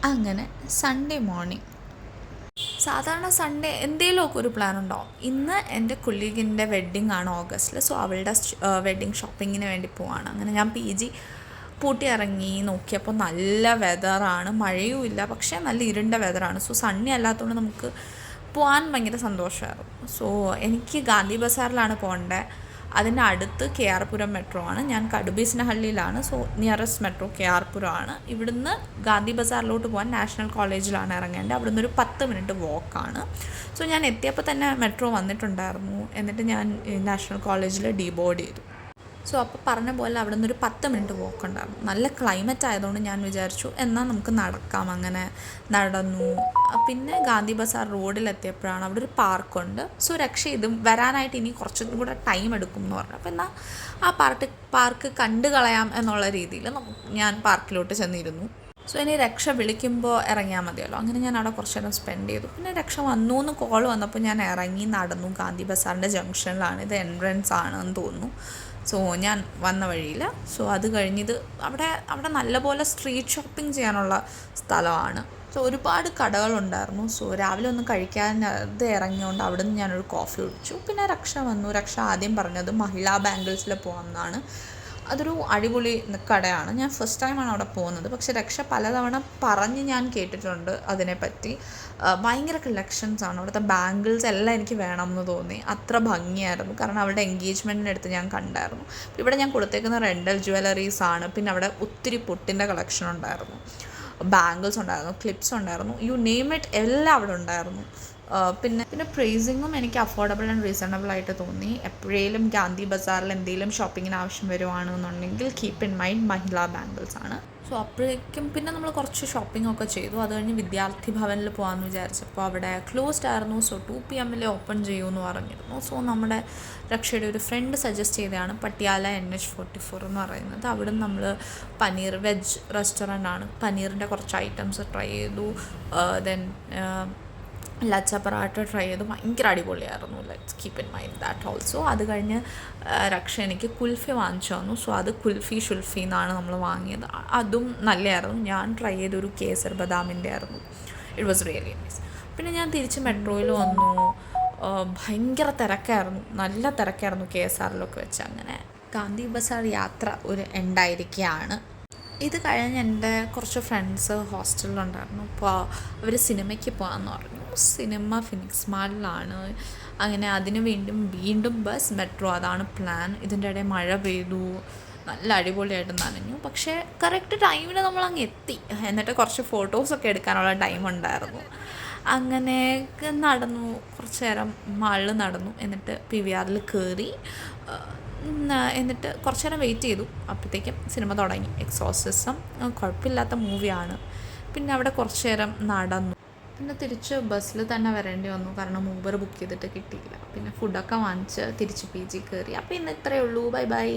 അങ്ങനെ Sunday morning, സാധാരണ Sunday എന്തെങ്കിലുമൊക്കെ ഒരു പ്ലാൻ ഉണ്ടാവും. ഇന്ന് എൻ്റെ കൊളീഗിൻ്റെ വെഡ്ഡിങ് ആണ് ഓഗസ്റ്റിൽ. സോ അവളുടെ വെഡ്ഡിങ് ഷോപ്പിങ്ങിന് വേണ്ടി പോവാണ്. അങ്ങനെ ഞാൻ PG പൂട്ടി ഇറങ്ങി നോക്കിയപ്പോൾ നല്ല വെതറാണ്, മഴയും ഇല്ല, പക്ഷേ നല്ല ഇരുണ്ട വെതറാണ്. സോ സണ്ണി അല്ലാത്തതുകൊണ്ട് നമുക്ക് പോകാൻ ഭയങ്കര സന്തോഷമായിരുന്നു. സോ എനിക്ക് ഗാന്ധി ബസാറിലാണ് പോകേണ്ടത്. അതിൻ്റെ അടുത്ത് KR പുരം മെട്രോ ആണ്. ഞാൻ കടുബീസിനഹള്ളിയിലാണ്. സോ നിയറസ്റ്റ് മെട്രോ KR പുരം ആണ്. ഇവിടുന്ന് ഗാന്ധി ബസാറിലോട്ട് പോകാൻ നാഷണൽ കോളേജിലാണ് ഇറങ്ങേണ്ടത്. അവിടുന്ന് ഒരു 10 മിനിറ്റ് വോക്കാണ്. സോ ഞാൻ എത്തിയപ്പോൾ തന്നെ മെട്രോ വന്നിട്ടുണ്ടായിരുന്നു. എന്നിട്ട് ഞാൻ നാഷണൽ കോളേജിൽ ഡീബോർഡ് ചെയ്തു. സോ അപ്പോൾ പറഞ്ഞ പോലെ അവിടെ നിന്നൊരു 10 മിനിറ്റ് വോക്ക് ഉണ്ടായിരുന്നു. നല്ല ക്ലൈമറ്റ് ആയതുകൊണ്ട് ഞാൻ വിചാരിച്ചു എന്നാൽ നമുക്ക് നടക്കാം. അങ്ങനെ നടന്നു. പിന്നെ ഗാന്ധി ബസാർ റോഡിലെത്തിയപ്പോഴാണ് അവിടെ ഒരു പാർക്കുണ്ട്. സോ ഇത് വരാനായിട്ട് ഇനി കുറച്ചും കൂടെ ടൈം എടുക്കും എന്ന് പറഞ്ഞു. അപ്പോൾ എന്നാൽ ആ പാർക്ക് കണ്ടു കളയാം എന്നുള്ള രീതിയിൽ ഞാൻ പാർക്കിലോട്ട് ചെന്നിരുന്നു. സോ ഇനി വിളിക്കുമ്പോൾ ഇറങ്ങിയാൽ മതിയല്ലോ. അങ്ങനെ ഞാൻ അവിടെ കുറച്ച് നേരം സ്പെൻഡ് ചെയ്തു. പിന്നെ വന്നു എന്ന് കോൾ വന്നപ്പോൾ ഞാൻ ഇറങ്ങി നടന്നു. ഗാന്ധി ബസാറിൻ്റെ ജംഗ്ഷനിലാണ്, ഇത് എൻട്രൻസ് ആണെന്ന് തോന്നുന്നു. സോ ഞാൻ വന്ന വഴിയിൽ. സോ അത് കഴിഞ്ഞിത് അവിടെ നല്ലപോലെ സ്ട്രീറ്റ് ഷോപ്പിംഗ് ചെയ്യാനുള്ള സ്ഥലമാണ്. സോ ഒരുപാട് കടകളുണ്ടായിരുന്നു. സോ രാവിലെ ഒന്നും കഴിക്കാതെ ഇറങ്ങിയോണ്ട് അവിടെ നിന്ന് ഞാനൊരു കോഫി കുടിച്ചു. പിന്നെ വന്നു. ആദ്യം പറഞ്ഞത് മഹിളാ ബാംഗിൾസിൽ പോകാമെന്നാണ്. അതൊരു അടിപൊളി കടയാണ്. ഞാൻ ഫസ്റ്റ് ടൈമാണ് അവിടെ പോകുന്നത്. പക്ഷേ പലതവണ പറഞ്ഞ് ഞാൻ കേട്ടിട്ടുണ്ട് അതിനെപ്പറ്റി. ഭയങ്കര കളക്ഷൻസാണ്. അവിടുത്തെ ബാംഗിൾസ് എല്ലാം എനിക്ക് വേണമെന്ന് തോന്നി. അത്ര ഭംഗിയായിരുന്നു. കാരണം അവളുടെ എൻഗേജ്മെൻറ്റിനടുത്ത് ഞാൻ കണ്ടായിരുന്നു. ഇവിടെ ഞാൻ കൊടുത്തേക്കുന്ന റെൻ്റൽ ജ്വല്ലറീസാണ്. പിന്നെ അവിടെ ഒത്തിരി പൊട്ടിൻ്റെ കളക്ഷൻ ഉണ്ടായിരുന്നു, ബാംഗിൾസ് ഉണ്ടായിരുന്നു, ക്ലിപ്സ് ഉണ്ടായിരുന്നു, യു നെയിം ഇറ്റ് എല്ലാം അവിടെ ഉണ്ടായിരുന്നു. പിന്നെ പ്രൈസിങ്ങും എനിക്ക് അഫോർഡബിൾ ആൻഡ് റീസണബിൾ ആയിട്ട് തോന്നി. എപ്പോഴേലും ഗാന്ധി ബസാറിൽ എന്തെങ്കിലും ഷോപ്പിങ്ങിന് ആവശ്യം വരുവാണെന്നുണ്ടെങ്കിൽ keep in mind Mahila bangles ആണ്. സോ അപ്പോഴേക്കും പിന്നെ നമ്മൾ കുറച്ച് ഷോപ്പിംഗ് ഒക്കെ ചെയ്തു. അത് കഴിഞ്ഞ് വിദ്യാർത്ഥി ഭവനിൽ പോകാമെന്ന് വിചാരിച്ചപ്പോൾ അവിടെ ക്ലോസ്ഡ് ആയിരുന്നു. സോ 2 PM ഓപ്പൺ ചെയ്യുമെന്ന് പറഞ്ഞിരുന്നു. സോ നമ്മുടെ രക്ഷയുടെ ഒരു ഫ്രണ്ട് സജസ്റ്റ് ചെയ്തതാണ് പട്ടിയാല NH44 എന്ന് പറയുന്നത്. അവിടെ നമ്മൾ പനീർ വെജ് റെസ്റ്റോറൻ്റ് ആണ്. പനീറിൻ്റെ കുറച്ച് ഐറ്റംസ് ട്രൈ ചെയ്തു. ദെൻ ലച്ച പൊറാട്ട ട്രൈ ചെയ്തു. ഭയങ്കര അടിപൊളിയായിരുന്നു. Let's keep in mind that also. അത് കഴിഞ്ഞ് എനിക്ക് കുൽഫി വാങ്ങിച്ചു തന്നു. സോ അത് കുൽഫി ഷുൽഫി എന്നാണ് നമ്മൾ വാങ്ങിയത്. അതും നല്ലതായിരുന്നു. ഞാൻ ട്രൈ ചെയ്തൊരു കേസർ ബദാമിൻ്റെ ആയിരുന്നു. It was really nice. പിന്നെ ഞാൻ തിരിച്ച് മെട്രോയിൽ വന്നു. ഭയങ്കര തിരക്കായിരുന്നു, നല്ല തിരക്കായിരുന്നു KSRലൊക്കെ വെച്ച്. അങ്ങനെ ഗാന്ധി ബസാർ യാത്ര ഒരു എൻഡായിരിക്കുകയാണ്. ഇത് കഴിഞ്ഞ് എൻ്റെ കുറച്ച് ഫ്രണ്ട്സ് ഹോസ്റ്റലിലുണ്ടായിരുന്നു. അപ്പോൾ അവർ സിനിമയ്ക്ക് പോകാമെന്ന് പറഞ്ഞു. സിനിമ ഫിനിക്സ് മാളിലാണ്. അങ്ങനെ അതിന് വീണ്ടും ബസ് മെട്രോ, അതാണ് പ്ലാൻ. ഇതിൻ്റെ ഇടയിൽ മഴ പെയ്തു, നല്ല അടിപൊളിയായിട്ട് നനഞ്ഞു. പക്ഷേ കറക്റ്റ് ടൈമിന് നമ്മളങ്ങ് എത്തി. എന്നിട്ട് കുറച്ച് ഫോട്ടോസൊക്കെ എടുക്കാനുള്ള ടൈം ഉണ്ടായിരുന്നു. അങ്ങനെ നടന്നു, കുറച്ച് നേരം മാളിൽ നടന്നു. എന്നിട്ട് PVRൽ കയറി. എന്നിട്ട് കുറച്ച് നേരം വെയിറ്റ് ചെയ്തു. അപ്പോഴത്തേക്കും സിനിമ തുടങ്ങി. എക്സോർസിസം കുഴപ്പമില്ലാത്ത മൂവിയാണ്. പിന്നെ അവിടെ കുറച്ച് നേരം നടന്നു. പിന്നെ തിരിച്ച് ബസ്സിൽ തന്നെ വരേണ്ടി വന്നു, കാരണം ഊബർ ബുക്ക് ചെയ്തിട്ട് കിട്ടിയില്ല. പിന്നെ ഫുഡൊക്കെ വാങ്ങിച്ച് തിരിച്ച് PG കയറി. അപ്പോൾ ഇന്ന് ഇത്രയേ ഉള്ളൂ. ബൈ.